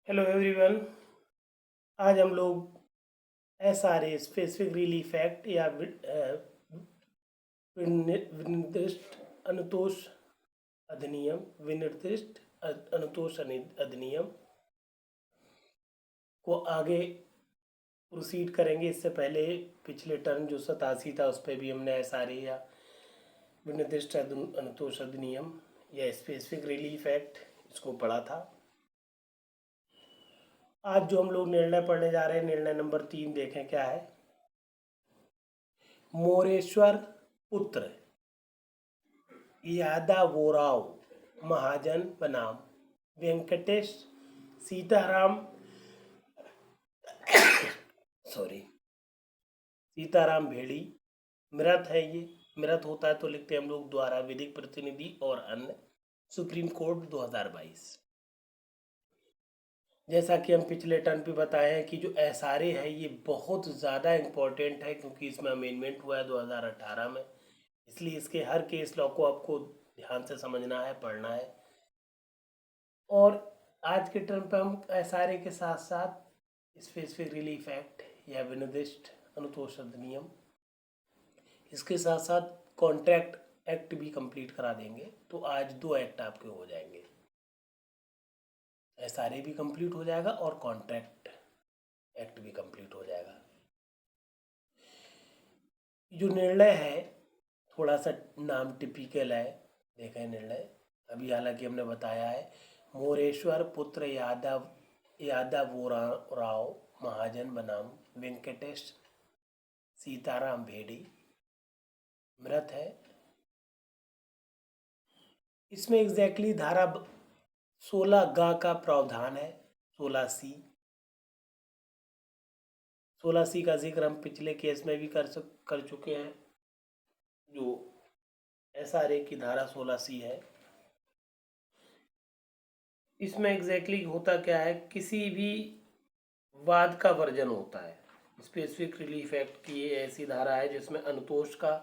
Hello everyone. आज हम लोग एसआरए स्पेसिफिक रिलीफ एक्ट या विनिर्दिष्ट अनुतोष अधिनियम अधिनियम को आगे प्रोसीड करेंगे। इससे पहले पिछले टर्म जो 87 था उस पर भी हमने एसआरए या विनिर्दिष्ट अनुतोष अधिनियम या स्पेसिफिक रिलीफ एक्ट इसको पढ़ा था। आज जो हम लोग निर्णय पढ़ने जा रहे हैं, निर्णय नंबर 3 देखें क्या है। मोरेश्वर पुत्र यादवराव महाजन बनाम वेंकटेश सीताराम सीताराम भेड़ी मृत है। ये मृत होता है तो लिखते हैं हम लोग द्वारा विधिक प्रतिनिधि और अन्य, सुप्रीम कोर्ट 2022। जैसा कि हम पिछले टर्म पे बताए हैं कि जो एसआरए है ये बहुत ज़्यादा इम्पोर्टेंट है, क्योंकि इसमें अमेंडमेंट हुआ है 2018 में। इसलिए इसके हर केस लॉ को आपको ध्यान से समझना है, पढ़ना है। और आज के टर्म पे हम एसआरए के साथ साथ स्पेसिफिक रिलीफ एक्ट या विनिर्दिष्ट अनुतोष अधिनियम, इसके साथ साथ कॉन्ट्रैक्ट एक्ट भी कंप्लीट करा देंगे। तो आज 2 एक्ट आपके हो जाएंगे, एसआरए भी कंप्लीट हो जाएगा और कॉन्ट्रैक्ट एक्ट भी कंप्लीट हो जाएगा। जो निर्णय है थोड़ा सा नाम टिपिकल है, देखें निर्णय अभी, हालांकि हमने बताया है मोरेश्वर पुत्र यादवराव महाजन बनाम वेंकटेश सीताराम भेड़ी मृत है। इसमें एग्जैक्टली धारा 16 का प्रावधान है। 16 का जिक्र हम पिछले केस में भी कर चुके हैं। जो एसआरए की धारा 16 है, इसमें एग्जैक्टली होता क्या है, किसी भी वाद का वर्जन होता है। स्पेसिफिक रिलीफ एक्ट की ये ऐसी धारा है जिसमें अनुतोष का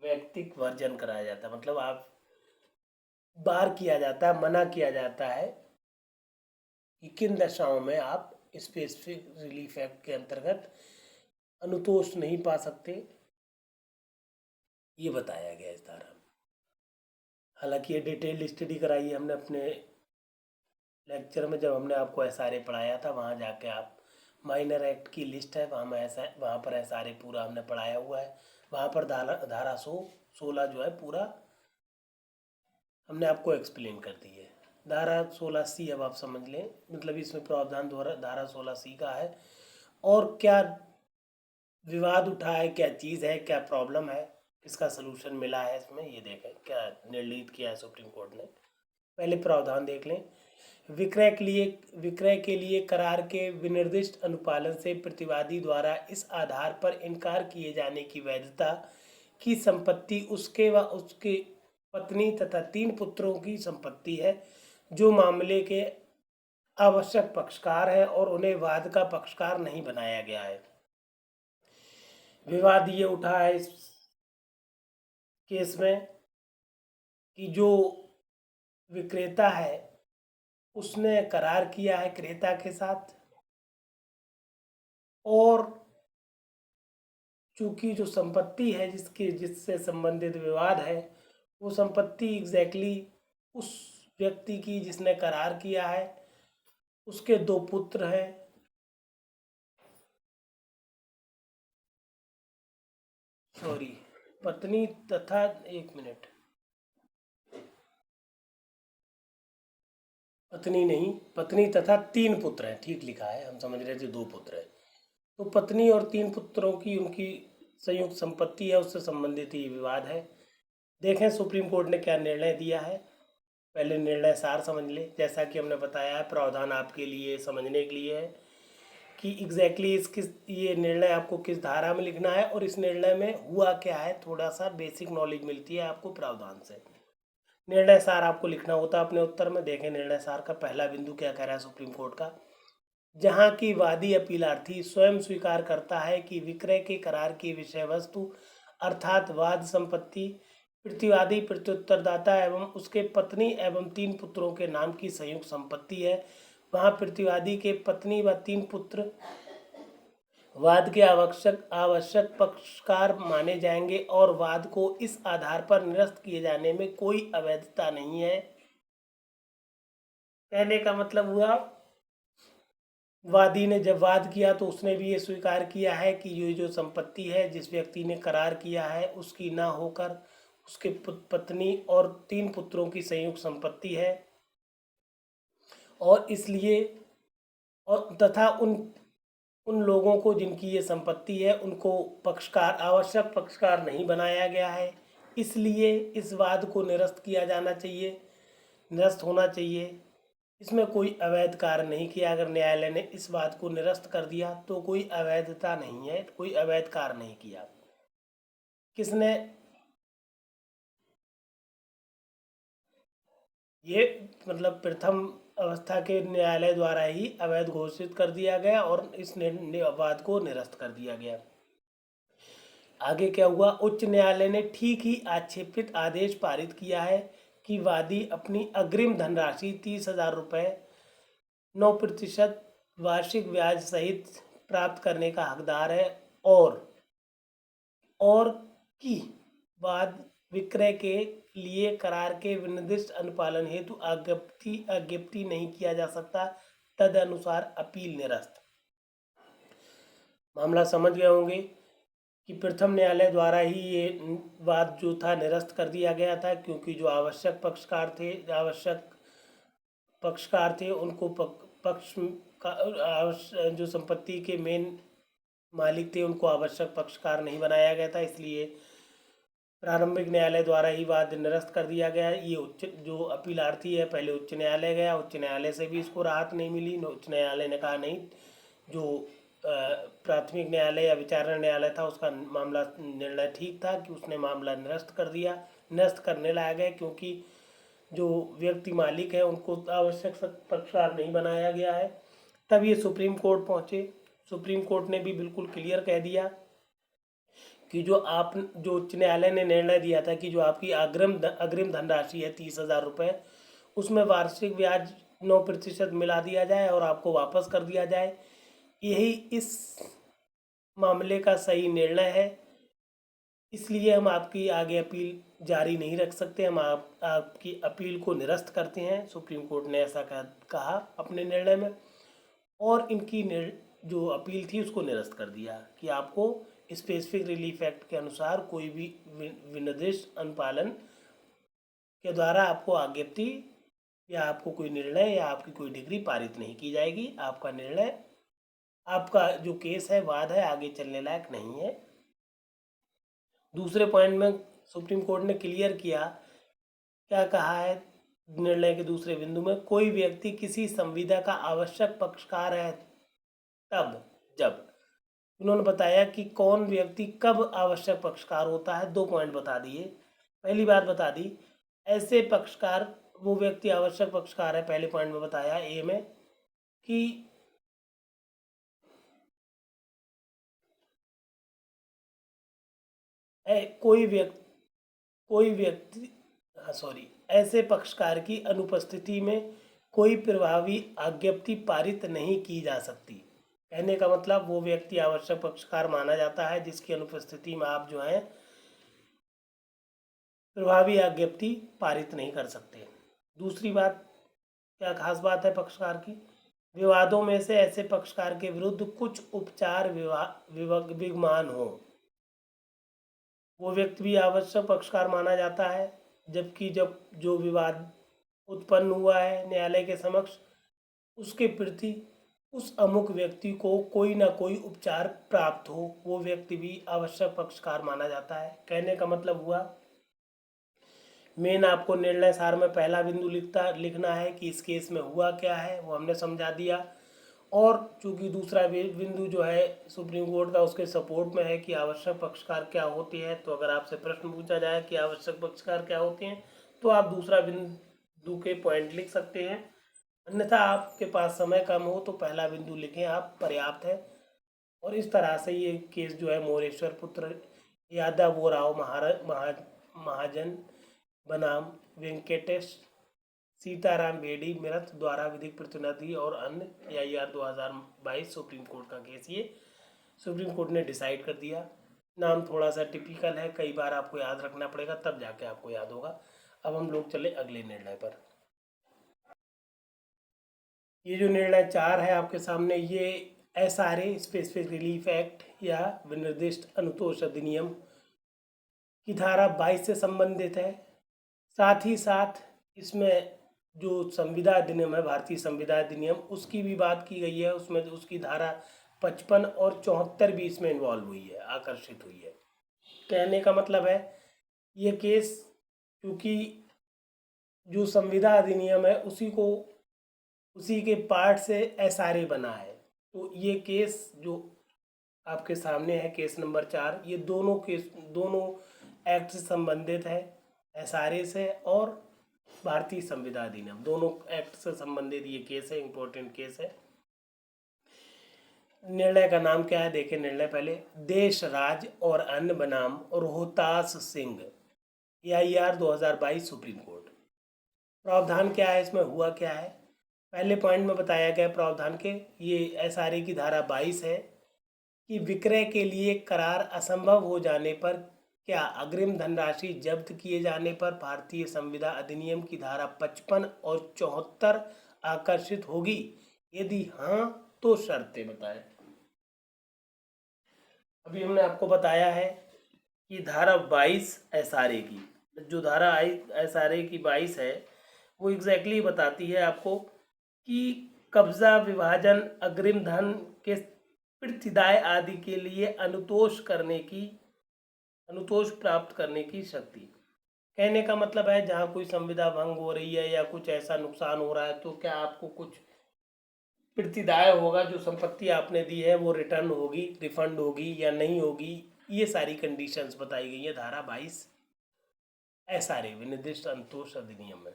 वैयक्तिक वर्जन कराया जाता है, मतलब आप बार किया जाता है, मना किया जाता है कि किन दशाओं में आप स्पेसिफिक रिलीफ एक्ट के अंतर्गत अनुतोष नहीं पा सकते, ये बताया गया इस धारा में। हालांकि ये डिटेल्ड स्टडी कराई है हमने अपने लेक्चर में, जब हमने आपको एसआरए पढ़ाया था। वहाँ जाके आप माइनर एक्ट की लिस्ट है, वहाँ पर एसआरए पूरा हमने पढ़ाया हुआ है। वहाँ पर धारा 16 जो है पूरा हमने आपको एक्सप्लेन कर दी है। धारा 16C अब आप समझ लें, मतलब इसमें प्रावधान धारा 16C का है। और क्या विवाद उठा है, क्या चीज़ है, क्या प्रॉब्लम है, किसका सलूशन मिला है इसमें, ये देखें क्या निर्णित किया है सुप्रीम कोर्ट ने। पहले प्रावधान देख लें। विक्रय के लिए करार के विनिर्दिष्ट अनुपालन से प्रतिवादी द्वारा इस आधार पर इनकार किए जाने की वैधता की संपत्ति उसके व उसके पत्नी तथा 3 पुत्रों की संपत्ति है, जो मामले के आवश्यक पक्षकार है और उन्हें वाद का पक्षकार नहीं बनाया गया है। विवाद ये उठा है इस केस में कि जो विक्रेता है उसने करार किया है क्रेता के साथ, और चूंकि जो संपत्ति है जिससे संबंधित विवाद है, वो संपत्ति एग्जैक्टली उस व्यक्ति की जिसने करार किया है, उसके 2 पुत्र हैं। पत्नी तथा एक मिनट, पत्नी नहीं, पत्नी तथा 3 पुत्र हैं, ठीक लिखा है, हम समझ रहे थे 2 पुत्र हैं। तो पत्नी और 3 पुत्रों की उनकी संयुक्त संपत्ति है, उससे संबंधित ये विवाद है। देखें सुप्रीम कोर्ट ने क्या निर्णय दिया है। पहले निर्णय सार समझ ले। जैसा कि हमने बताया है, प्रावधान आपके लिए समझने के लिए है कि एग्जैक्टली ये निर्णय आपको किस धारा में लिखना है और इस निर्णय में हुआ क्या है। थोड़ा सा बेसिक नॉलेज मिलती है आपको प्रावधान से। निर्णय सार आपको लिखना होता है अपने उत्तर में। देखें निर्णय सार का पहला बिंदु क्या कह रहा है सुप्रीम कोर्ट का। जहां की वादी अपीलार्थी स्वयं स्वीकार करता है कि विक्रय के करार की विषय वस्तु अर्थात वाद संपत्ति प्रतिवादी प्रत्युत्तरदाता एवं उसके पत्नी एवं 3 पुत्रों के नाम की संयुक्त संपत्ति है, वहाँ प्रतिवादी के पत्नी व 3 पुत्र वाद के आवश्यक पक्षकार माने जाएंगे और वाद को इस आधार पर निरस्त किए जाने में कोई अवैधता नहीं है। कहने का मतलब हुआ, वादी ने जब वाद किया तो उसने भी ये स्वीकार किया है कि ये जो संपत्ति है जिस व्यक्ति ने करार किया है उसकी ना होकर उसके पत्नी और 3 पुत्रों की संयुक्त संपत्ति है, और इसलिए और तथा उन लोगों को जिनकी ये संपत्ति है उनको आवश्यक पक्षकार नहीं बनाया गया है, इसलिए इस वाद को निरस्त किया जाना चाहिए, निरस्त होना चाहिए। इसमें कोई अवैध कार्य नहीं किया। अगर न्यायालय ने इस बात को निरस्त कर दिया तो कोई अवैधता नहीं है, कोई अवैध कार्य नहीं किया। किसने ये मतलब प्रथम अवस्था के न्यायालय द्वारा ही अवैध घोषित कर दिया गया और इस वाद को निरस्त कर दिया गया। आगे क्या हुआ, उच्च न्यायालय ने ठीक ही आक्षेपित आदेश पारित किया है कि वादी अपनी अग्रिम धनराशि 30,000 रुपये 9% वार्षिक ब्याज सहित प्राप्त करने का हकदार है, और कि वाद विक्रय के लिए करार के विनिर्दिष्ट अनुपालन हेतु आज्ञप्ति नहीं किया जा सकता, तदनुसार अपील निरस्त। मामला समझ गए होंगे कि प्रथम न्यायालय द्वारा ही ये वाद जो था निरस्त कर दिया गया था, क्योंकि जो आवश्यक पक्षकार थे उनको पक्ष का जो संपत्ति के मेन मालिक थे उनको आवश्यक पक्षकार नहीं बनाया गया था, इसलिए प्रारंभिक न्यायालय द्वारा ही वाद निरस्त कर दिया गया। ये उच्च जो अपीलार्थी है पहले उच्च न्यायालय गया, उच्च न्यायालय से भी इसको राहत नहीं मिली। उच्च न्यायालय ने कहा नहीं, जो प्राथमिक न्यायालय या विचारणा न्यायालय था उसका मामला निर्णय ठीक था कि उसने मामला निरस्त कर दिया। निरस्त करने लायक है क्योंकि जो व्यक्ति मालिक है उनको आवश्यक पक्षकार नहीं बनाया गया है। तब ये सुप्रीम कोर्ट पहुँचे। सुप्रीम कोर्ट ने भी बिल्कुल क्लियर कह दिया कि जो उच्च न्यायालय ने निर्णय दिया था कि जो आपकी अग्रिम धनराशि है 30,000 रुपये, उसमें वार्षिक ब्याज 9% मिला दिया जाए और आपको वापस कर दिया जाए, यही इस मामले का सही निर्णय है। इसलिए हम आपकी आगे अपील जारी नहीं रख सकते, हम आपकी अपील को निरस्त करते हैं। सुप्रीम कोर्ट ने ऐसा कहा अपने निर्णय में, और इनकी जो अपील थी उसको निरस्त कर दिया कि आपको स्पेसिफिक रिलीफ एक्ट के अनुसार कोई भी विनिर्दिष्ट अनुपालन के द्वारा आपको आज्ञप्ति या आपको कोई निर्णय या आपकी कोई डिग्री पारित नहीं की जाएगी। आपका निर्णय, आपका जो केस है, वाद है, आगे चलने लायक नहीं है। दूसरे पॉइंट में सुप्रीम कोर्ट ने क्लियर किया, क्या कहा है निर्णय के दूसरे बिंदु में, कोई व्यक्ति किसी संविदा का आवश्यक पक्षकार है तब जब, उन्होंने बताया कि कौन व्यक्ति कब आवश्यक पक्षकार होता है। 2 पॉइंट बता दिए। पहली बात बता दी, ऐसे पक्षकार, वो व्यक्ति आवश्यक पक्षकार है, पहले पॉइंट में बताया ए में कि ऐसे पक्षकार की अनुपस्थिति में कोई प्रभावी आज्ञप्ति पारित नहीं की जा सकती। कहने का मतलब वो व्यक्ति आवश्यक पक्षकार माना जाता है जिसकी अनुपस्थिति में आप जो है प्रभावी आज्ञप्ति पारित नहीं कर सकते। दूसरी बात, क्या खास बात है पक्षकार की, विवादों में से ऐसे पक्षकार के विरुद्ध कुछ उपचार विद्यमान हो, वो व्यक्ति भी आवश्यक पक्षकार माना जाता है। जबकि जब जो विवाद उत्पन्न हुआ है न्यायालय के समक्ष, उसके प्रति उस अमुक व्यक्ति को कोई ना कोई उपचार प्राप्त हो, वो व्यक्ति भी आवश्यक पक्षकार माना जाता है। कहने का मतलब हुआ, मेन आपको निर्णय सार में पहला बिंदु लिखना है कि इस केस में हुआ क्या है, वो हमने समझा दिया। और चूंकि दूसरा बिंदु जो है सुप्रीम कोर्ट का उसके सपोर्ट में है कि आवश्यक पक्षकार क्या होते हैं, तो अगर आपसे प्रश्न पूछा जाए कि आवश्यक पक्षकार क्या होते हैं तो आप दूसरा बिंदु के पॉइंट लिख सकते हैं। अन्यथा आपके पास समय कम हो तो पहला बिंदु लिखें आप, पर्याप्त है। और इस तरह से ये केस जो है मोरेश्वर पुत्र यादव वो राव महाजन बनाम वेंकटेश सीताराम बेडी मेरठ द्वारा विधिक प्रतिनिधि और अन्य AIR 2022 सुप्रीम कोर्ट का केस। ये सुप्रीम कोर्ट ने डिसाइड कर दिया। नाम थोड़ा सा टिपिकल है, कई बार आपको याद रखना पड़ेगा, तब जाके आपको याद होगा। अब हम लोग चले अगले निर्णय पर। ये जो निर्णय 4 है आपके सामने, ये SRA स्पेसिफिक रिलीफ एक्ट या विनिर्दिष्ट अनुतोष अधिनियम की धारा 22 से संबंधित है। साथ ही साथ इसमें जो संविदा अधिनियम है, भारतीय संविदा अधिनियम, उसकी भी बात की गई है। उसमें उसकी धारा 55 और 74 भी इसमें इन्वॉल्व हुई है, आकर्षित हुई है। कहने का मतलब है ये केस, क्योंकि जो संविदा अधिनियम है उसी के पार्ट से SRA बना है, तो ये केस जो आपके सामने है, केस नंबर 4, ये दोनों एक्ट से संबंधित है, SRA से और भारतीय संविदा अधिनियम, दोनों एक्ट से संबंधित ये केस है, इम्पोर्टेंट केस है। निर्णय का नाम क्या है, देखें निर्णय पहले। देश राज और अन्य बनाम Rohtas Singh, AIR 2022 supreme court. प्रावधान क्या है, इसमें हुआ क्या है, पहले पॉइंट में बताया गया प्रावधान के, ये SRA की धारा 22 है कि विक्रय के लिए करार असंभव हो जाने पर क्या अग्रिम धनराशि जब्त किए जाने पर भारतीय संविदा अधिनियम की धारा 55 और 74 आकर्षित होगी? यदि हाँ तो शर्तें बताएं। अभी हमने आपको बताया है कि धारा 22 SRA की, जो धारा SRA की 22 है वो एग्जैक्टली बताती है आपको कि कब्जा, विभाजन, अग्रिम धन के प्रतिदाय आदि के लिए अनुतोष प्राप्त करने की शक्ति। कहने का मतलब है जहाँ कोई संविदा भंग हो रही है या कुछ ऐसा नुकसान हो रहा है, तो क्या आपको कुछ प्रतिदाय होगा, जो संपत्ति आपने दी है वो रिटर्न होगी, रिफंड होगी या नहीं होगी, ये सारी कंडीशंस बताई गई है धारा 22 SRA विनिर्दिष्ट अनुतोष अधिनियम में।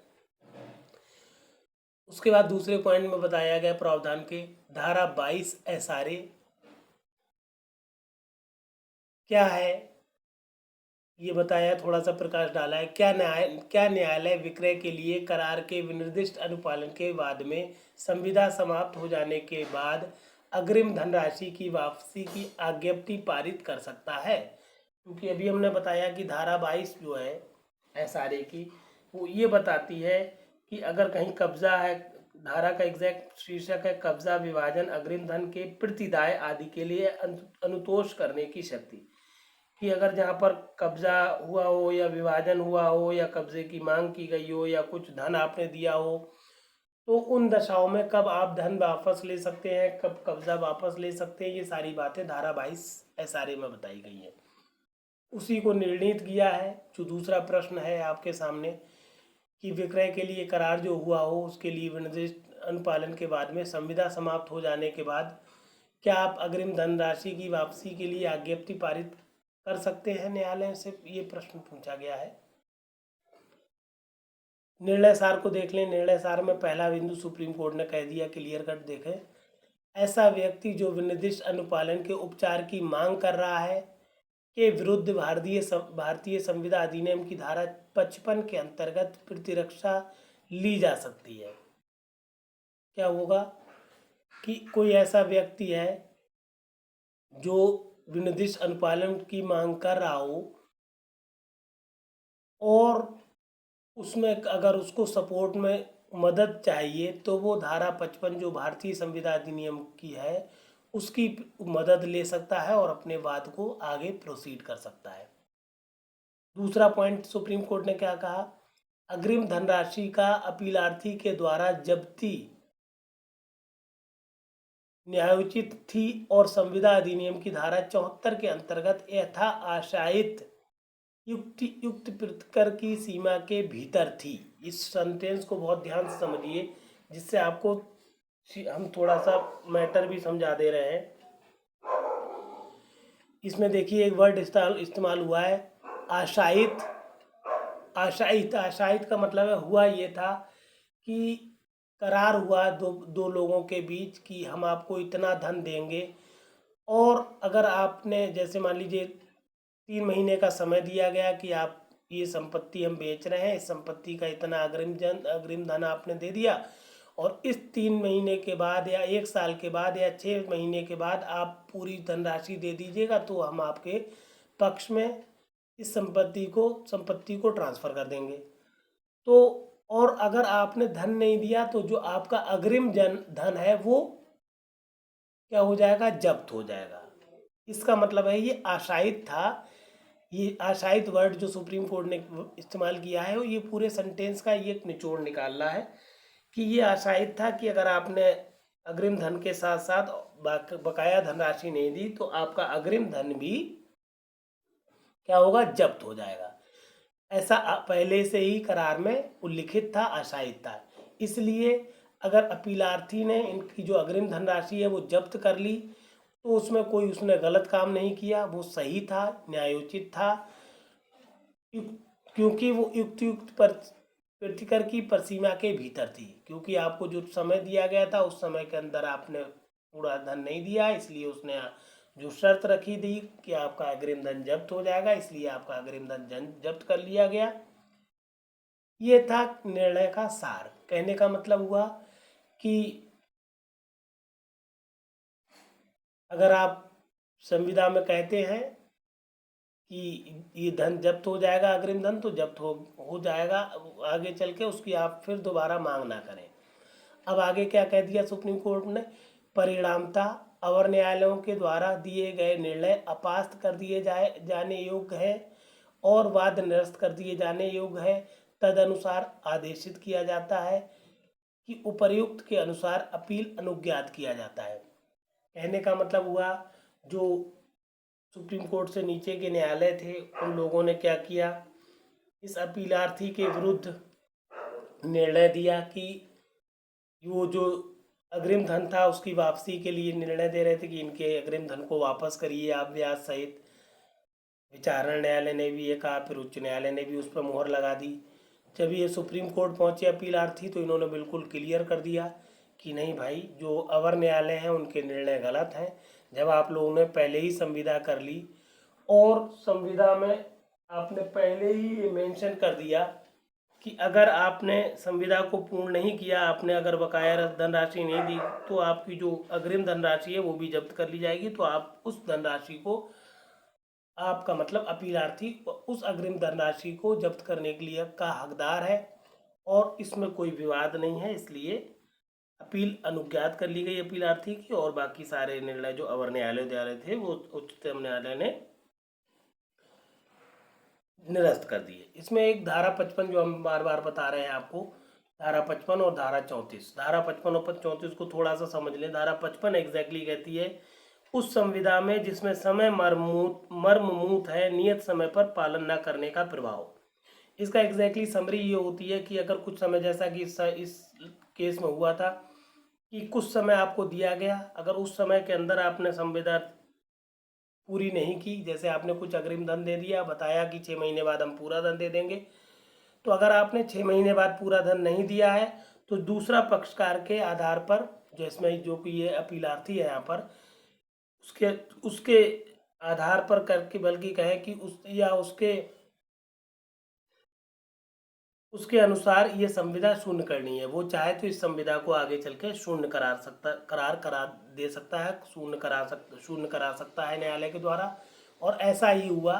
उसके बाद दूसरे पॉइंट में बताया गया प्रावधान के, धारा 22 SRA क्या है ये बताया, थोड़ा सा प्रकाश डाला है। क्या न्यायालय विक्रय के लिए करार के विनिर्दिष्ट अनुपालन के बाद में संविदा समाप्त हो जाने के बाद अग्रिम धनराशि की वापसी की आज्ञप्ति पारित कर सकता है? क्योंकि अभी हमने बताया कि धारा 22 जो है SRA की, वो ये बताती है कि अगर कहीं कब्जा है, धारा का एग्जैक्ट शीर्षक है कब्जा, विभाजन, अग्रिम धन के प्रतिदाय आदि के लिए अनुतोष करने की शक्ति, कि अगर जहाँ पर कब्जा हुआ हो या विभाजन हुआ हो या कब्जे की मांग की गई हो या कुछ धन आपने दिया हो, तो उन दशाओं में कब आप धन वापस ले सकते हैं, कब कब्जा वापस ले सकते हैं, ये सारी बातें धारा 22 SRA में बताई गई हैं। उसी को निर्णीत किया है। जो दूसरा प्रश्न है आपके सामने कि विक्रय के लिए करार जो हुआ हो उसके लिए विनिर्दिष्ट अनुपालन के बाद में संविदा समाप्त हो जाने के बाद क्या आप अग्रिम धनराशि की वापसी के लिए आज्ञप्ति पारित कर सकते हैं न्यायालय से, ये प्रश्न पूछा गया है। निर्णय सार को देख लें। निर्णय सार में पहला बिंदु सुप्रीम कोर्ट ने कह दिया, क्लियर कट देखें, ऐसा व्यक्ति जो विनिर्दिष्ट अनुपालन के उपचार की मांग कर रहा है के विरुद्ध भारतीय संविदा अधिनियम की धारा 55 के अंतर्गत प्रतिरक्षा ली जा सकती है। क्या होगा कि कोई ऐसा व्यक्ति है जो विनिर्दिष्ट अनुपालन की मांग कर रहा हो और उसमें अगर उसको सपोर्ट में मदद चाहिए तो वो धारा 55 जो भारतीय संविदा अधिनियम की है उसकी मदद ले सकता है और अपने वाद को आगे प्रोसीड कर सकता है। दूसरा पॉइंट सुप्रीम कोर्ट ने क्या कहा, अग्रिम धनराशि का अपीलार्थी के द्वारा जब्ती न्यायोचित थी और संविदा अधिनियम की धारा 74 के अंतर्गत यथा आशायित युक्त प्रतिकर की सीमा के भीतर थी। इस सेंटेंस को बहुत ध्यान से समझिए, जिससे आपको हम थोड़ा सा मैटर भी समझा दे रहे हैं। इसमें देखिए एक वर्ड इस्तेमाल हुआ है, आशायित। आशायित का मतलब है हुआ ये था कि करार हुआ दो लोगों के बीच कि हम आपको इतना धन देंगे, और अगर आपने जैसे मान लीजिए 3 महीने का समय दिया गया कि आप ये संपत्ति हम बेच रहे हैं, इस संपत्ति का इतना अग्रिम धन आपने दे दिया, और इस 3 महीने के बाद या 1 साल के बाद या 6 महीने के बाद आप पूरी धनराशि दे दीजिएगा, तो हम आपके पक्ष में इस संपत्ति को ट्रांसफ़र कर देंगे। तो और अगर आपने धन नहीं दिया तो जो आपका अग्रिम धन है वो क्या हो जाएगा, जब्त हो जाएगा। इसका मतलब है ये आशायित था। ये आशायित वर्ड जो सुप्रीम कोर्ट ने इस्तेमाल किया है, ये पूरे सेंटेंस का ये एक निचोड़ निकाल रहा है कि ये आशायित था कि अगर आपने अग्रिम धन के साथ साथ बकाया धनराशि नहीं दी तो आपका अग्रिम धन भी क्या होगा, जब्त हो जाएगा। ऐसा पहले से ही करार में उल्लिखित था, आशायित था। इसलिए अगर अपीलार्थी ने इनकी जो अग्रिम धनराशि है वो जब्त कर ली तो उसमें कोई उसने गलत काम नहीं किया, वो सही था, न्यायोचित था, क्योंकि वो युक्त प्रतिकर की परिसीमा के भीतर थी। क्योंकि आपको जो समय दिया गया था उस समय के अंदर आपने पूरा धन नहीं दिया, इसलिए उसने जो शर्त रखी थी कि आपका अग्रिम धन जब्त हो जाएगा, इसलिए आपका अग्रिम धन जब्त कर लिया गया। ये था निर्णय का सार। कहने का मतलब हुआ कि अगर आप संविदा में कहते हैं कि ये धन जब्त हो जाएगा, अग्रिम धन, तो जब्त हो जाएगा, आगे चल के उसकी आप फिर दोबारा मांग ना करें। अब आगे क्या कह दिया सुप्रीम कोर्ट ने, परिणामतः अवर न्यायालयों के द्वारा दिए गए निर्णय अपास्त कर दिए जाने योग्य है और वाद निरस्त कर दिए जाने योग्य है। तदनुसार आदेशित किया जाता है कि उपर्युक्त के अनुसार अपील अनुज्ञात किया जाता है। कहने का मतलब हुआ, जो सुप्रीम कोर्ट से नीचे के न्यायालय थे उन लोगों ने क्या किया, इस अपीलार्थी के विरुद्ध निर्णय दिया कि वो जो अग्रिम धन था उसकी वापसी के लिए निर्णय दे रहे थे कि इनके अग्रिम धन को वापस करिए आप ब्याज सहित। विचारण न्यायालय ने भी ये कहा, फिर उच्च न्यायालय ने भी उस पर मोहर लगा दी। जब ये सुप्रीम कोर्ट पहुंचे अपीलार्थी तो इन्होंने बिल्कुल क्लियर कर दिया कि नहीं भाई, जो अवर न्यायालय हैं उनके निर्णय गलत हैं। जब आप लोगों ने पहले ही संविदा कर ली और संविदा में आपने पहले ही मेंशन कर दिया कि अगर आपने संविदा को पूर्ण नहीं किया, आपने अगर बकाया धनराशि नहीं दी तो आपकी जो अग्रिम धनराशि है वो भी जब्त कर ली जाएगी, तो आप उस धनराशि को, आपका मतलब अपीलार्थी उस अग्रिम धनराशि को जब्त करने के लिए का हकदार है और इसमें कोई विवाद नहीं है। इसलिए अपील अनुज्ञात कर ली गई अपीलार्थी की, और बाकी सारे निर्णय जो अवर न्यायालय द्वारा थे वो उच्चतम न्यायालय ने निरस्त कर दिए। इसमें एक धारा 55 जो हम बार बार बता रहे हैं आपको, धारा 55 और धारा 34, धारा 55 और 34 को थोड़ा सा समझ लें। धारा 55 एग्जैक्टली कहती है, उस संविदा में जिसमें समय मर्ममूत है, नियत समय पर पालन न करने का प्रभाव। इसका एग्जैक्टली समरी ये होती है कि अगर कुछ समय, जैसा कि इस केस में हुआ था कि कुछ समय आपको दिया गया, अगर उस समय के अंदर आपने संविदा पूरी नहीं की, जैसे आपने कुछ अग्रिम धन दे दिया, बताया कि 6 महीने बाद हम पूरा धन दे देंगे, तो अगर आपने 6 महीने बाद पूरा धन नहीं दिया है तो दूसरा पक्षकार के आधार पर, जिसमें जो कि ये अपीलार्थी है यहाँ पर, उसके आधार पर करके, बल्कि कहें कि उसके अनुसार ये संविदा शून्य करनी है। वो चाहे तो इस संविदा को आगे चल के शून्य करा दे सकता है, शून्य करा सकता है न्यायालय के द्वारा। और ऐसा ही हुआ।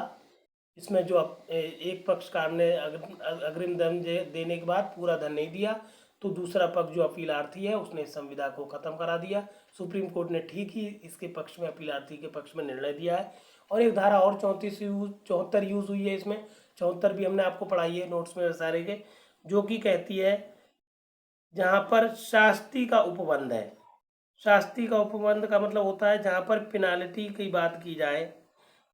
इसमें जो एक पक्षकार ने अग्रिम धन देने के बाद पूरा धन नहीं दिया तो दूसरा पक्ष जो अपीलार्थी है उसने इस संविदा को खत्म करा दिया। सुप्रीम कोर्ट ने ठीक ही इसके पक्ष में, अपीलार्थी के पक्ष में निर्णय दिया है। और एक धारा और 74 यूज हुई है इसमें। 74 भी हमने आपको पढ़ाई है नोट्स में सारे के, जो कि कहती है जहाँ पर शास्ति का उपबंध है। शास्ति का उपबंध का मतलब होता है जहाँ पर पेनाल्टी की बात की जाए,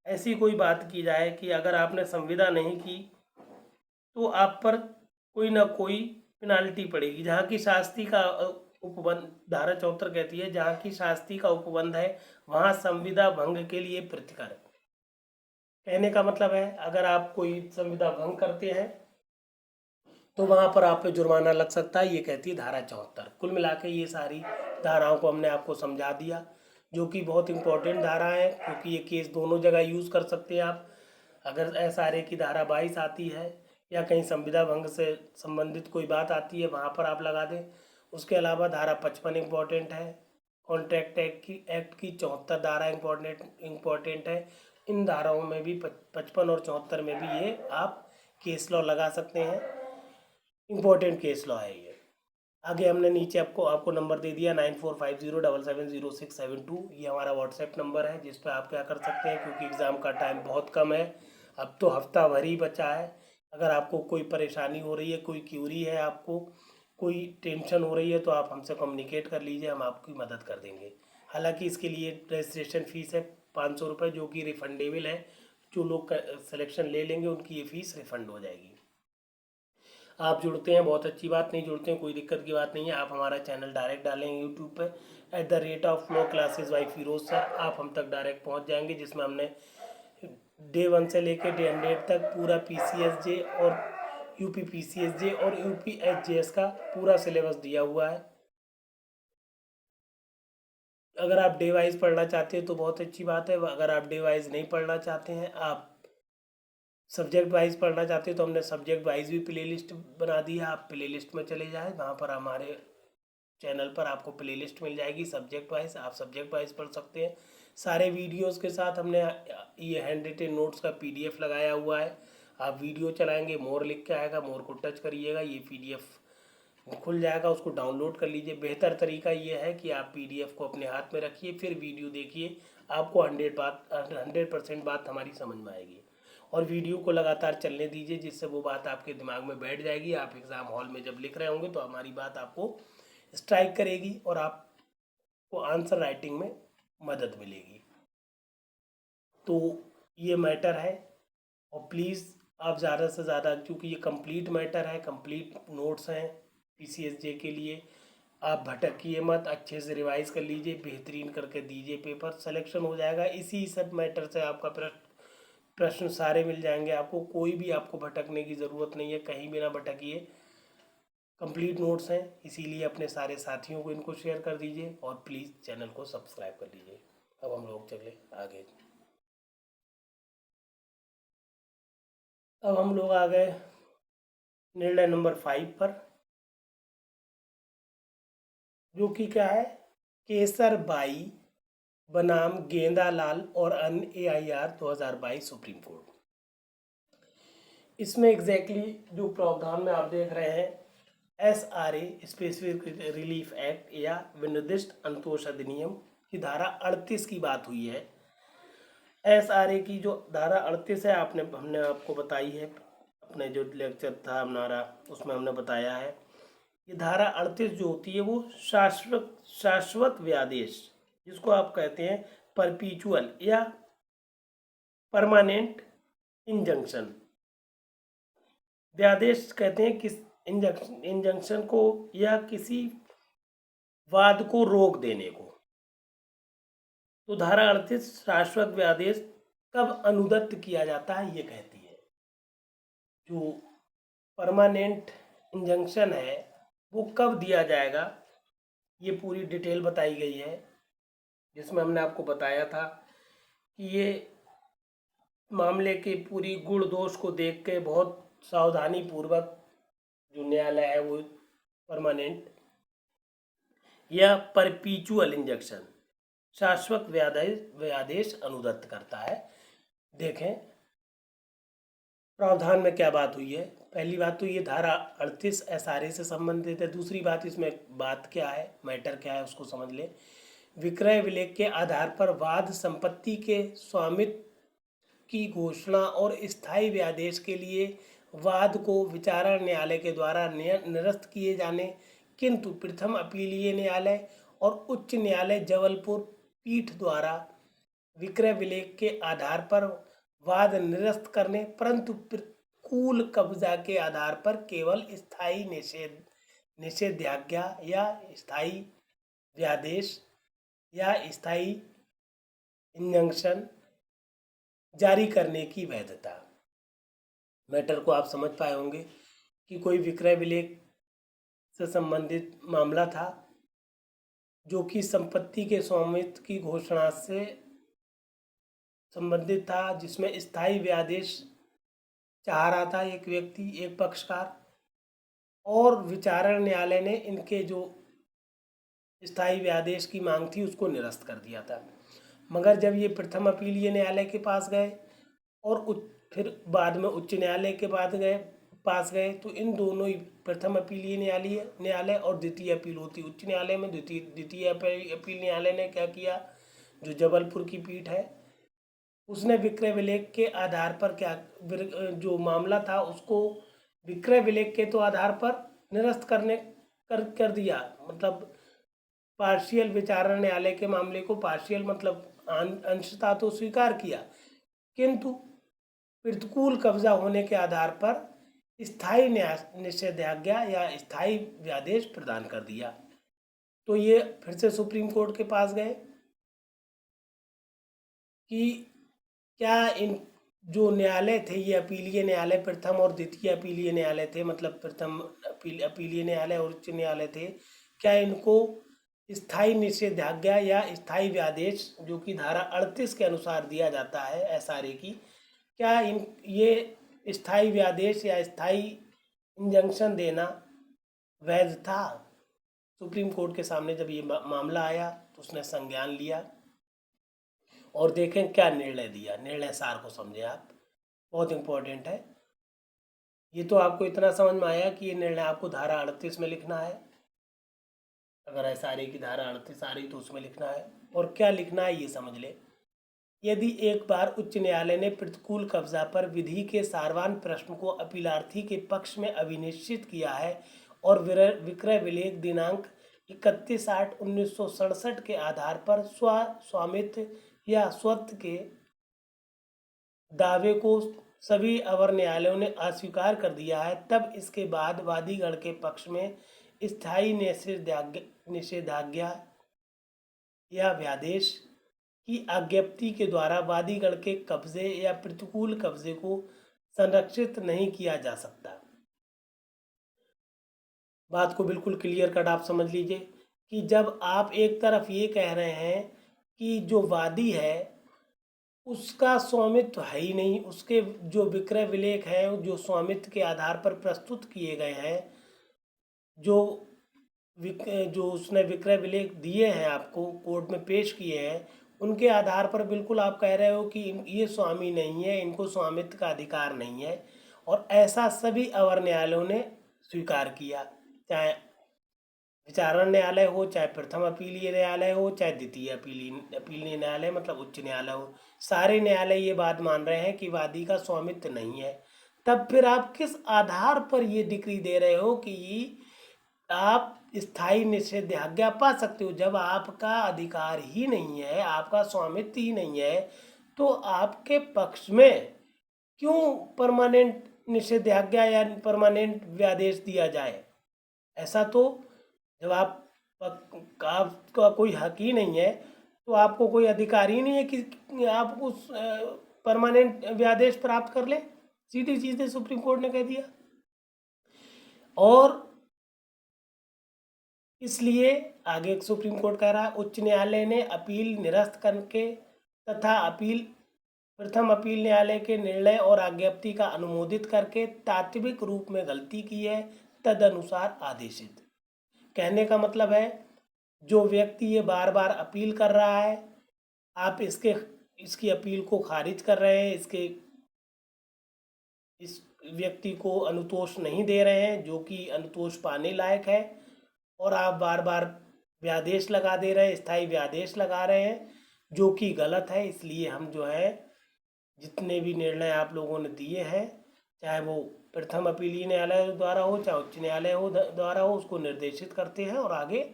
ऐसी कोई बात की जाए कि अगर आपने संविदा नहीं की तो आप पर कोई ना कोई पेनाल्टी पड़ेगी। जहाँ की शास्ति का उपबंध, धारा 74 कहती है जहाँ की शास्ति का उपबंध है वहाँ संविदा भंग के लिए प्रतिकर। कहने का मतलब है अगर आप कोई संविदा भंग करते हैं तो वहाँ पर आप पे जुर्माना लग सकता है, ये कहती है धारा 74। कुल मिला के ये सारी धाराओं को हमने आपको समझा दिया, जो कि बहुत इंपॉर्टेंट धारा है क्योंकि ये केस दोनों जगह यूज़ कर सकते हैं आप। अगर SRA की धारा 22 आती है या कहीं संविदा भंग से संबंधित कोई बात आती है वहाँ पर आप लगा दें। उसके अलावा धारा 55 इम्पोर्टेंट है, कॉन्ट्रैक्ट एक्ट की 74 धारा इम्पोर्टेंट है। इन धाराओं में भी 55 और 74 में भी ये आप केस लॉ लगा सकते हैं, इम्पोर्टेंट केस लॉ है ये। आगे हमने नीचे आपको नंबर दे दिया 9450770672। ये हमारा व्हाट्सएप नंबर है जिस पर आप क्या कर सकते हैं, क्योंकि एग्ज़ाम का टाइम बहुत कम है, अब तो हफ्ता भर ही बचा है। अगर आपको कोई परेशानी हो रही है, कोई क्यूरी है, आपको कोई टेंशन हो रही है, तो आप हमसे कम्युनिकेट कर लीजिए, हम आपकी मदद कर देंगे। हालांकि इसके लिए रजिस्ट्रेशन फ़ीस है 500 रुपये, जो कि रिफंडेबल है। जो लोग सिलेक्शन ले लेंगे उनकी ये फ़ीस रिफ़ंड हो जाएगी। आप जुड़ते हैं बहुत अच्छी बात, नहीं जुड़ते हैं कोई दिक्कत की बात नहीं है। आप हमारा चैनल डायरेक्ट डालेंगे यूट्यूब पर @ऑफ law classes by Firoz sir, आप हम तक डायरेक्ट पहुंच जाएंगे, जिसमें हमने डे 1 से लेकर डे 100 तक पूरा PCSJ और UP PCSJ और UP SJS का पूरा सिलेबस दिया हुआ है। अगर आप डे वाइज पढ़ना चाहते हैं तो बहुत अच्छी बात है, अगर आप डे वाइज नहीं पढ़ना चाहते हैं, आप सब्जेक्ट वाइज पढ़ना चाहते हैं, तो हमने सब्जेक्ट वाइज भी प्लेलिस्ट बना दी है। आप प्लेलिस्ट में चले जाएं, वहाँ पर हमारे चैनल पर आपको प्लेलिस्ट मिल जाएगी सब्जेक्ट वाइज, आप सब्जेक्ट वाइज पढ़ सकते हैं। सारे वीडियोस के साथ हमने ये हैंड रिटेन नोट्स का PDF लगाया हुआ है। आप वीडियो चलाएंगे, मोर लिख के आएगा, मोर को टच करिएगा, ये PDF खुल जाएगा, उसको डाउनलोड कर लीजिए। बेहतर तरीका ये है कि आप PDF को अपने हाथ में रखिए, फिर वीडियो देखिए, आपको 100% बात हमारी समझ में आएगी। और वीडियो को लगातार चलने दीजिए, जिससे वो बात आपके दिमाग में बैठ जाएगी। आप एग्ज़ाम हॉल में जब लिख रहे होंगे तो हमारी बात आपको स्ट्राइक करेगी और आपको आंसर राइटिंग में मदद मिलेगी। तो ये मैटर है, और प्लीज़ आप ज़्यादा से ज़्यादा, क्योंकि ये कंप्लीट मैटर है, कंप्लीट नोट्स हैं PCSJ के लिए, आप भटकिए मत, अच्छे से रिवाइज कर लीजिए, बेहतरीन करके दीजिए पेपर, सिलेक्शन हो जाएगा। इसी सब मैटर से आपका प्रश्न सारे मिल जाएंगे आपको, कोई भी आपको भटकने की ज़रूरत नहीं है, कहीं भी ना भटकिए। कंप्लीट नोट्स हैं, इसीलिए अपने सारे साथियों को इनको शेयर कर दीजिए और प्लीज़ चैनल को सब्सक्राइब कर लीजिए। अब हम लोग चले आगे। अब हम लोग आ गए निर्णय नंबर 5 पर, जो कि क्या है, केसर बाई बनाम गेंदालाल और अन्य AIR 2022 सुप्रीम कोर्ट। इसमें एग्जैक्टली जो प्रावधान में आप देख रहे हैं, SRA स्पेसिफिक रिलीफ एक्ट या विनिर्दिष्ट अंतोष अधिनियम की धारा 38 की बात हुई है। SRA की जो धारा 38 है, हमने आपको बताई है, अपने जो लेक्चर था हमारा उसमें हमने बताया है। ये धारा 38 जो होती है वो शाश्वत व्यादेश, जिसको आप कहते हैं परपीचुअल या परमानेंट इंजंक्शन। व्यादेश कहते हैं किस इंजंक्शन को या किसी वाद को रोक देने को। तो धारा 38 शाश्वत व्यादेश कब अनुदत्त किया जाता है ये कहती है। जो परमानेंट इंजंक्शन है वो कब दिया जाएगा, ये पूरी डिटेल बताई गई है, जिसमें हमने आपको बताया था कि ये मामले के पूरी गुण दोष को देख के बहुत सावधानी पूर्वक जो न्यायालय है वो परमानेंट या परपीचुअल इंजंक्शन शाश्वत व्यादेश अनुदत्त करता है। देखें प्रावधान में क्या बात हुई है। पहली बात तो ये धारा 38 SRA से संबंधित है। दूसरी बात, इसमें बात क्या है, मैटर क्या है, उसको समझ ले। विक्रय विलेख के आधार पर वाद संपत्ति के स्वामित्व की घोषणा और स्थायी व्यादेश के लिए वाद को विचारण न्यायालय के द्वारा निरस्त किए जाने, किंतु प्रथम अपीलीय न्यायालय और उच्च न्यायालय जबलपुर पीठ द्वारा विक्रय विलेख के आधार पर वाद निरस्त करने, परंतु प्रतिकूल कब्जा के आधार पर केवल स्थायी निषेधाज्ञा या स्थायी व्यादेश या स्थायी इंजंक्शन जारी करने की वैधता। मैटर को आप समझ पाए होंगे कि कोई विक्रय विलेख से संबंधित मामला था, जो कि संपत्ति के स्वामित्व की घोषणा से संबंधित था, जिसमें स्थायी व्यादेश चाह रहा था एक व्यक्ति, एक पक्षकार, और विचारण न्यायालय ने इनके जो स्थायी व्यादेश की मांग थी उसको निरस्त कर दिया था। मगर जब ये प्रथम अपीलीय न्यायालय के पास गए और फिर बाद में उच्च न्यायालय के पास गए, तो इन दोनों ही, प्रथम अपीलीय न्यायालय और द्वितीय अपील होती उच्च न्यायालय में, द्वितीय अपील न्यायालय ने क्या किया, जो जबलपुर की पीठ है, उसने विक्रय विलेख के आधार पर जो मामला था उसको विक्रय विलेख के तो आधार पर निरस्त कर दिया। मतलब पार्शियल विचारण न्यायालय के मामले को पार्शियल मतलब अंशतः तो स्वीकार किया, किंतु प्रतिकूल कब्जा होने के आधार पर स्थायी निषेधाज्ञा या स्थायी व्यादेश प्रदान कर दिया। तो ये फिर से सुप्रीम कोर्ट के पास गए कि क्या इन जो न्यायालय थे, ये अपीलीय न्यायालय प्रथम और द्वितीय अपीलीय न्यायालय थे, मतलब प्रथम अपीलीय न्यायालय और उच्च न्यायालय थे, क्या इनको स्थायी निषेधाज्ञा या स्थायी व्यादेश जो कि धारा 38 के अनुसार दिया जाता है एसआरए की, क्या ये स्थायी व्यादेश या स्थायी इंजंक्शन देना वैध था। सुप्रीम कोर्ट के सामने जब ये मामला आया तो उसने संज्ञान लिया और देखें क्या निर्णय दिया। निर्णय सार को समझें आप, बहुत इंपॉर्टेंट है। ये तो आपको इतना समझ में आया कि ये निर्णय आपको धारा 38 में लिखना है। अगर एसआरए की धारा 38 आ रही तो उसमें लिखना है, और क्या लिखना है ये समझ ले। यदि एक बार उच्च न्यायालय ने प्रतिकूल कब्जा पर विधि के सारवान प्रश्न को अपीलार्थी के पक्ष में अभिनिश्चित किया है और विक्रय विलेख दिनांक 31/8/1967 के आधार पर स्वामित्व या स्वत्व के दावे को सभी अवर न्यायालयों ने अस्वीकार कर दिया है, तब इसके बाद वादीगण के पक्ष में स्थायी निषेधाज्ञा या व्यादेश की आज्ञप्ति के द्वारा वादीगण के कब्जे या प्रतिकूल कब्जे को संरक्षित नहीं किया जा सकता। बात को बिल्कुल क्लियर कट आप समझ लीजिए कि जब आप एक तरफ ये कह रहे हैं कि जो वादी है उसका स्वामित्व है ही नहीं, उसके जो विक्रय विलेख हैं जो स्वामित्व के आधार पर प्रस्तुत किए गए हैं, जो उसने विक्रय विलेख दिए हैं आपको कोर्ट में पेश किए हैं, उनके आधार पर बिल्कुल आप कह रहे हो कि ये स्वामी नहीं है, इनको स्वामित्व का अधिकार नहीं है। और ऐसा सभी अवर न्यायालयों ने स्वीकार किया, चाहे विचारण न्यायालय हो, चाहे प्रथम अपीलीय न्यायालय हो, चाहे द्वितीय अपीलीय न्यायालय मतलब उच्च न्यायालय हो। सारे न्यायालय ये बात मान रहे हैं कि वादी का स्वामित्व नहीं है। तब फिर आप किस आधार पर ये डिक्री दे रहे हो कि आप स्थायी निषेधाज्ञा पा सकते हो? जब आपका अधिकार ही नहीं है, आपका स्वामित्व ही नहीं है, तो आपके पक्ष में क्यों परमानेंट निषेधाज्ञा या परमानेंट व्यादेश दिया जाए? ऐसा तो जब आपका कोई हक ही नहीं है तो आपको कोई अधिकार ही नहीं है कि आप उस परमानेंट व्यादेश प्राप्त कर ले। सीधी चीज़ है, सुप्रीम कोर्ट ने कह दिया। और इसलिए आगे सुप्रीम कोर्ट कह रहा है, उच्च न्यायालय ने अपील निरस्त करके तथा प्रथम अपील न्यायालय के निर्णय और आज्ञप्ति का अनुमोदित करके तात्विक रूप में गलती की है, तदनुसार आदेशित। कहने का मतलब है जो व्यक्ति ये बार बार अपील कर रहा है, आप इसकी अपील को खारिज कर रहे हैं, इस व्यक्ति को अनुतोष नहीं दे रहे हैं जो कि अनुतोष पाने लायक है, और आप बार बार व्यादेश लगा दे रहे हैं, स्थायी व्यादेश लगा रहे हैं जो कि गलत है। इसलिए हम जो है जितने भी निर्णय आप लोगों ने दिए हैं, चाहे वो प्रथम अपीलीय न्यायालय द्वारा हो चाहे उच्च न्यायालय हो द्वारा हो, उसको निर्देशित करते हैं और आगे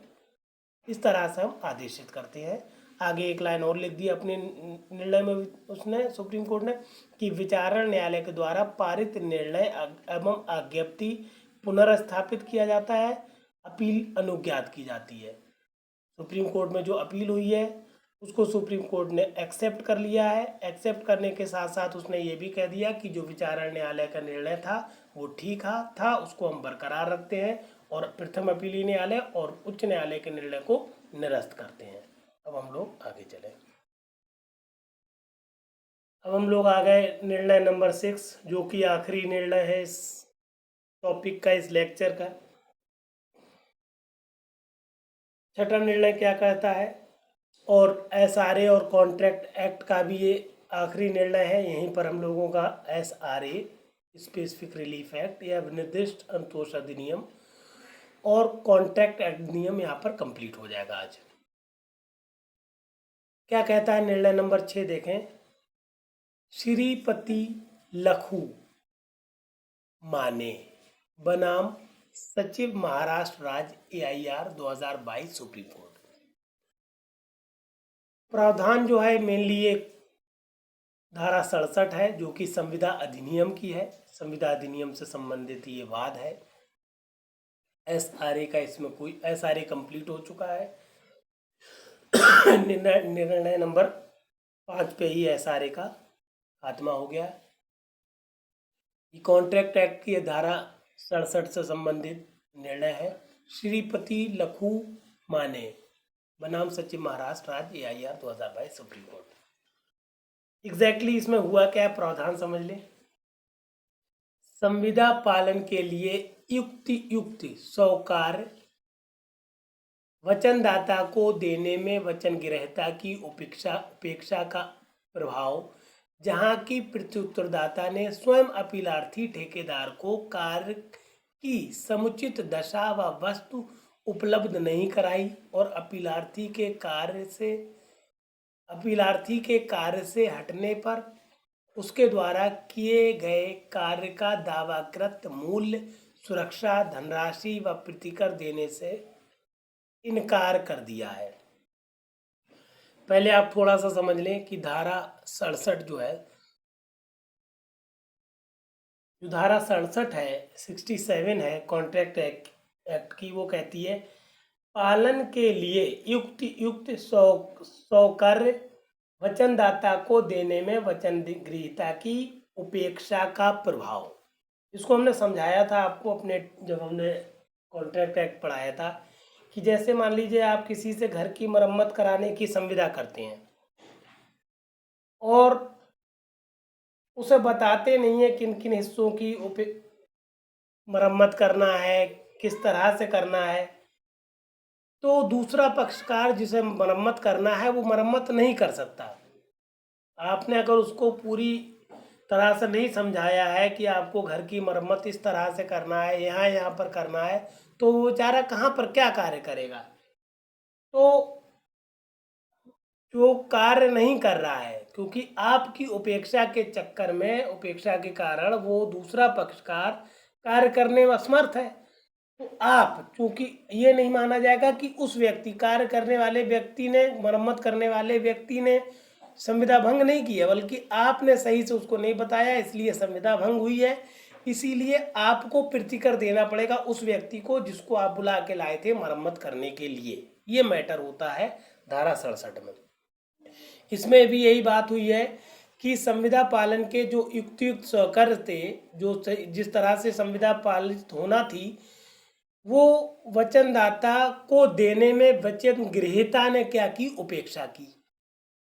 इस तरह से हम आदेशित करते हैं। आगे एक लाइन और लिख दी अपने निर्णय में उसने, सुप्रीम कोर्ट ने, कि विचारण न्यायालय के द्वारा पारित निर्णय एवं आज्ञप्ति पुनर्स्थापित किया जाता है, अपील अनुज्ञात की जाती है। सुप्रीम कोर्ट में जो अपील हुई है उसको सुप्रीम कोर्ट ने एक्सेप्ट कर लिया है। एक्सेप्ट करने के साथ साथ उसने ये भी कह दिया कि जो विचारण न्यायालय का निर्णय था वो ठीक था, उसको हम बरकरार रखते हैं और प्रथम अपीलीय न्यायालय और उच्च न्यायालय के निर्णय को निरस्त करते हैं। अब हम लोग आगे चलें। अब हम लोग आ गए निर्णय नंबर 6, जो कि आखिरी निर्णय है इस टॉपिक का, इस लेक्चर का। छठा निर्णय क्या कहता है, और एसआरए और कॉन्ट्रैक्ट एक्ट का भी ये आखिरी निर्णय है। यहीं पर हम लोगों का एसआरए, स्पेसिफिक रिलीफ एक्ट या निर्दिष्ट अंतोष अधिनियम, और कॉन्ट्रैक्ट अधिनियम यहाँ पर कंप्लीट हो जाएगा आज। क्या कहता है निर्णय नंबर 6, देखें। श्रीपति लखू माने बनाम सचिव महाराष्ट्र राज्य AIR 2022 सुप्रीम कोर्ट। प्रावधान जो है मेनली ये धारा 67 है, जो कि संविदा अधिनियम की है। संविदा अधिनियम से संबंधित ये वाद है। एसआरए का इसमें कोई एसआरए कंप्लीट हो चुका है। निर्णय नंबर 5 पे ही एसआरए का खात्मा हो गया। ये कॉन्ट्रैक्ट एक्ट की धारा 67 से संबंधित निर्णय है। श्रीपति लखू माने बनाम सचिव महाराष्ट्र राज्य AIR 2022 सुप्रीम कोर्ट। एग्जैक्टली इसमें हुआ क्या, प्रावधान समझ ले। संविदा पालन के लिए युक्त स्वीकार वचनदाता को देने में वचनग्रहता की उपेक्षा का प्रभाव, जहां की प्रत्युत्तरदाता ने स्वयं अपीलार्थी ठेकेदार को कार्य की समुचित दशा व वस्तु उपलब्ध नहीं कराई और अपीलार्थी के कार्य से हटने पर उसके द्वारा किए गए कार्य का दावाकृत मूल्य, सुरक्षा, धनराशि व प्रतिकर देने से इनकार कर दिया है। पहले आप थोड़ा सा समझ लें कि धारा 67 जो है, जो धारा 67 है, 67 है कॉन्ट्रैक्ट एक्ट की, वो कहती है पालन के लिए युक्त स्वीकार वचनदाता को देने में वचनग्रहता की उपेक्षा का प्रभाव। इसको हमने समझाया था आपको अपने, जब हमने कॉन्ट्रैक्ट एक्ट पढ़ाया था, कि जैसे मान लीजिए आप किसी से घर की मरम्मत कराने की संविदा करते हैं और उसे बताते नहीं है किन किन हिस्सों की मरम्मत करना है, किस तरह से करना है, तो दूसरा पक्षकार जिसे मरम्मत करना है वो मरम्मत नहीं कर सकता। आपने अगर उसको पूरी तरह से नहीं समझाया है कि आपको घर की मरम्मत इस तरह से करना है, यहाँ पर करना है, तो वो बेचारा कहाँ पर क्या कार्य करेगा। तो जो कार्य नहीं कर रहा है, क्योंकि आपकी उपेक्षा के चक्कर में, उपेक्षा के कारण वो दूसरा पक्षकार कार्य करने में असमर्थ है, तो आप, चूंकि ये नहीं माना जाएगा कि उस व्यक्ति, कार्य करने वाले व्यक्ति ने, मरम्मत करने वाले व्यक्ति ने संविदा भंग नहीं की है, बल्कि आपने सही से उसको नहीं बताया, इसलिए संविदा भंग हुई है। इसीलिए आपको प्रतिकर देना पड़ेगा उस व्यक्ति को जिसको आप बुला के लाए थे मरम्मत करने के लिए। ये मैटर होता है धारा 67 में। इसमें भी यही बात हुई है कि संविदा पालन के जो युक्त स्वीकार थे, जो जिस तरह से संविदा पालित होना थी, वो वचनदाता को देने में वचनग्रहता ने क्या की, उपेक्षा की।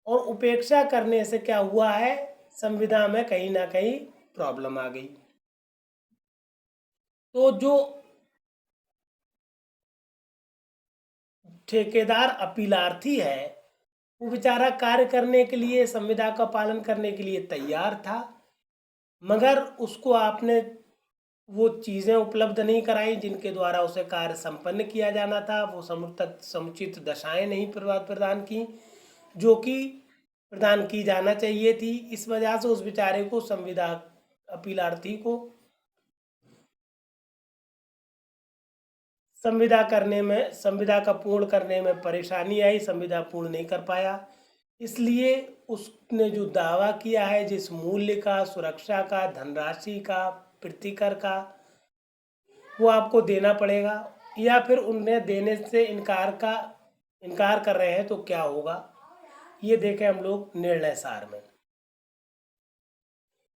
और उपेक्षा करने से क्या हुआ है, संविदा में कहीं ना कहीं प्रॉब्लम आ गई। तो जो ठेकेदार अपीलार्थी है, वो बेचारा कार्य करने के लिए, संविदा का पालन करने के लिए तैयार था, मगर उसको आपने वो चीज़ें उपलब्ध नहीं कराई जिनके द्वारा उसे कार्य संपन्न किया जाना था। वो समुचित दशाएं नहीं प्रदान की जो कि प्रदान की जाना चाहिए थी। इस वजह से उस बेचारे को, संविदा अपीलार्थी को, संविदा का पूर्ण करने में परेशानी आई, संविदा पूर्ण नहीं कर पाया। इसलिए उसने जो दावा किया है, जिस मूल्य का, सुरक्षा का, धनराशि का, प्रतिकर का, वो आपको देना पड़ेगा। या फिर उन्हें देने से इनकार कर रहे हैं तो क्या होगा, ये देखें हम लोग निर्णय सार में।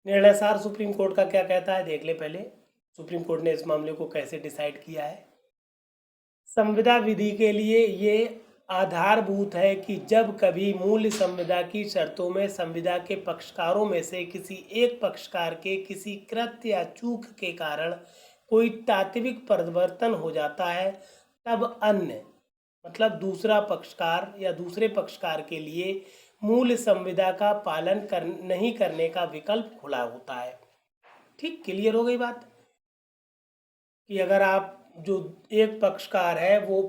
निर्णय सार सुप्रीम कोर्ट का क्या कहता है, देख ले पहले सुप्रीम कोर्ट ने इस मामले को कैसे डिसाइड किया है। संविदा विधि के लिए ये आधारभूत है कि जब कभी मूल संविदा की शर्तों में संविदा के पक्षकारों में से किसी एक पक्षकार के किसी कृत्य या चूक के कारण कोई तात्विक परिवर्तन हो जाता है, तब अन्य मतलब दूसरा पक्षकार या दूसरे पक्षकार के लिए मूल संविदा का पालन नहीं करने का विकल्प खुला होता है। ठीक, क्लियर हो गई बात कि अगर आप जो एक पक्षकार है वो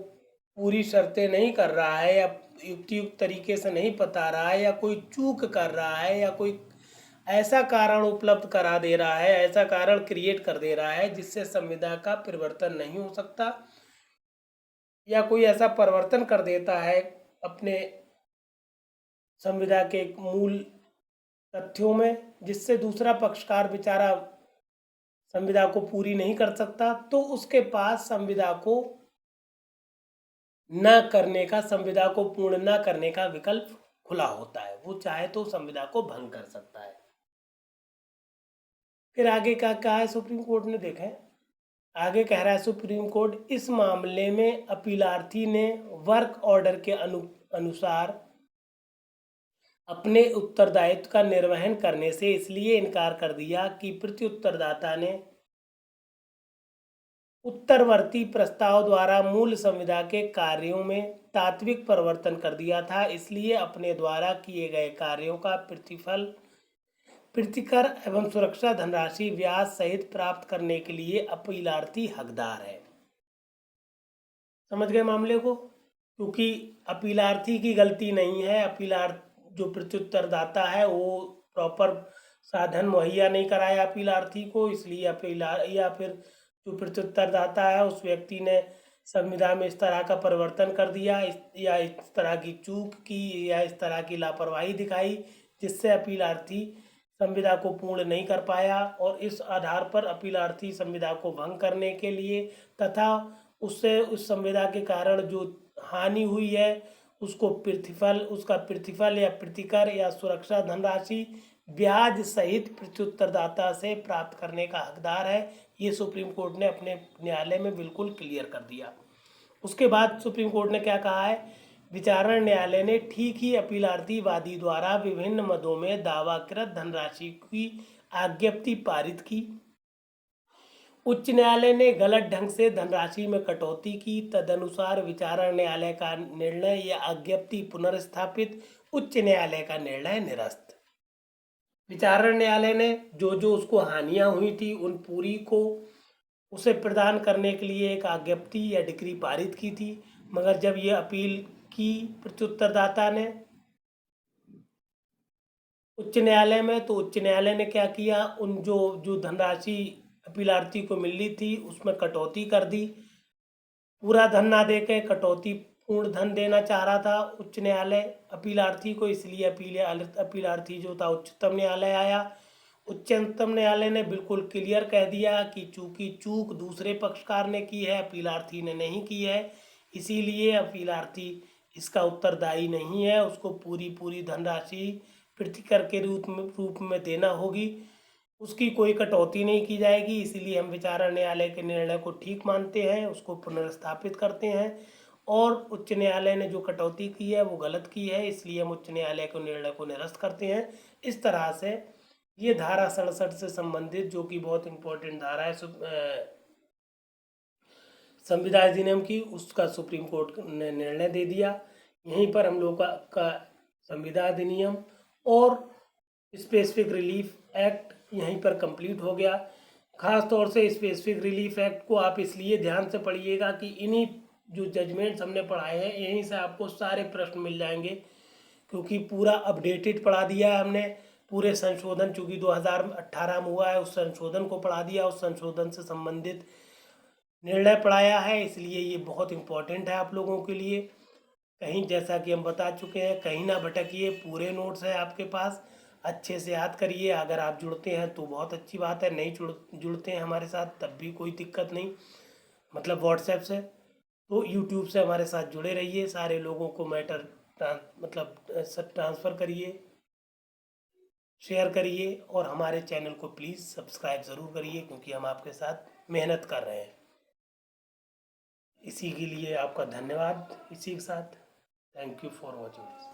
पूरी शर्तें नहीं कर रहा है या युक्तियुक्त तरीके से नहीं बता रहा है या कोई चूक कर रहा है या कोई ऐसा कारण उपलब्ध करा दे रहा है, ऐसा कारण क्रिएट कर दे रहा है जिससे संविदा का परिवर्तन नहीं हो सकता, या कोई ऐसा परिवर्तन कर देता है अपने संविदा के मूल तथ्यों में जिससे दूसरा पक्षकार बेचारा संविदा को पूरी नहीं कर सकता, तो उसके पास संविदा को न करने का, संविदा को पूर्ण न करने का विकल्प खुला होता है। वो चाहे तो संविदा को भंग कर सकता है। फिर आगे क्या कहा है सुप्रीम कोर्ट ने, देखें आगे कह रहा है सुप्रीम कोर्ट, इस मामले में अपीलार्थी ने वर्क ऑर्डर के अनुसार अपने उत्तरदायित्व का निर्वहन करने से इसलिए इनकार कर दिया कि प्रति उत्तरदाता ने उत्तरवर्ती प्रस्ताव द्वारा मूल संविदा के कार्यों में तात्विक परिवर्तन कर दिया था, इसलिए अपने द्वारा किए गए कार्यों का प्रतिकर एवं सुरक्षा धनराशि ब्याज सहित प्राप्त करने के लिए अपीलार्थी हकदार है। समझ गए मामले को? क्योंकि अपीलार्थी की गलती नहीं है, जो प्रत्युत्तरदाता है वो प्रॉपर साधन मुहैया नहीं कराया अपीलार्थी को, इसलिए या फिर जो प्रत्युत्तरदाता है उस व्यक्ति ने संविदा में इस तरह का परिवर्तन कर दिया या इस तरह की चूक की या इस तरह की लापरवाही दिखाई जिससे अपीलार्थी संविदा को पूर्ण नहीं कर पाया, और इस आधार पर अपीलार्थी संविदा को भंग करने के लिए तथा उससे उस संविदा के कारण जो हानि हुई है उसका प्रतिफल या प्रतिकर या सुरक्षा धनराशि ब्याज सहित प्रत्युत्तरदाता से प्राप्त करने का हकदार है। ये सुप्रीम कोर्ट ने अपने न्यायालय में बिल्कुल क्लियर कर दिया। उसके बाद सुप्रीम कोर्ट ने क्या कहा है, विचारण न्यायालय ने ठीक ही अपीलार्थी वादी द्वारा विभिन्न मदों में दावाकृत धनराशि की आज्ञप्ति पारित की। उच्च न्यायालय ने गलत ढंग से धनराशि में कटौती की, तदनुसार विचारण न्यायालय का निर्णय या आज्ञप्ति पुनर्स्थापित, उच्च न्यायालय का निर्णय निरस्त। विचारण न्यायालय ने जो जो उसको हानियां हुई थी उन पूरी को उसे प्रदान करने के लिए एक आज्ञप्ति या डिक्री पारित की थी, मगर जब ये अपील की प्रत्युत्तरदाता ने उच्च न्यायालय में, तो उच्च न्यायालय ने क्या किया, उन जो धनराशि अपीलार्थी को मिल रही थी उसमें कटौती कर दी। पूरा धन ना देके कटौती पूर्ण धन देना चाह रहा था उच्च न्यायालय अपीलार्थी को, इसलिए अपीलार्थी जो था उच्चतम न्यायालय आया। उच्चतम न्यायालय ने बिल्कुल क्लियर कह दिया कि चूंकि चूक दूसरे पक्षकार ने की है, अपीलार्थी ने नहीं की है, इसीलिए अपीलार्थी इसका उत्तरदायी नहीं है, उसको पूरी धनराशि प्रतिकर के रूप में देना होगी, उसकी कोई कटौती नहीं की जाएगी। इसीलिए हम विचारण न्यायालय के निर्णय को ठीक मानते हैं, उसको पुनर्स्थापित करते हैं, और उच्च न्यायालय ने जो कटौती की है वो गलत की है, इसलिए हम उच्च न्यायालय के निर्णय को निरस्त करते हैं। इस तरह से ये धारा 67 से संबंधित, जो कि बहुत इंपॉर्टेंट धारा है संविदा अधिनियम की, उसका सुप्रीम कोर्ट ने निर्णय दे दिया। यहीं पर हम लोग का संविदा अधिनियम और स्पेसिफिक रिलीफ एक्ट यहीं पर कंप्लीट हो गया। खास तौर से स्पेसिफिक रिलीफ एक्ट को आप इसलिए ध्यान से पढ़िएगा कि इन्हीं जो जजमेंट्स हमने पढ़ाए हैं यहीं से आपको सारे प्रश्न मिल जाएंगे, क्योंकि पूरा अपडेटेड पढ़ा दिया है हमने, पूरे संशोधन चूँकि 2018 में हुआ है उस संशोधन को पढ़ा दिया, उस संशोधन से संबंधित निर्णय पढ़ाया है, इसलिए ये बहुत इम्पोर्टेंट है आप लोगों के लिए। कहीं, जैसा कि हम बता चुके हैं, कहीं ना भटकिए, पूरे नोट्स है आपके पास, अच्छे से याद करिए। अगर आप जुड़ते हैं तो बहुत अच्छी बात है, नहीं जुड़ते हैं हमारे साथ तब भी कोई दिक्कत नहीं, मतलब व्हाट्सएप से, तो यूट्यूब से हमारे साथ जुड़े रहिए, सारे लोगों को मैटर ट्रांसफ़र करिए, शेयर करिए, और हमारे चैनल को प्लीज़ सब्सक्राइब ज़रूर करिए, क्योंकि हम आपके साथ मेहनत कर रहे हैं। इसी के लिए आपका धन्यवाद। इसी के साथ thank you for watching this.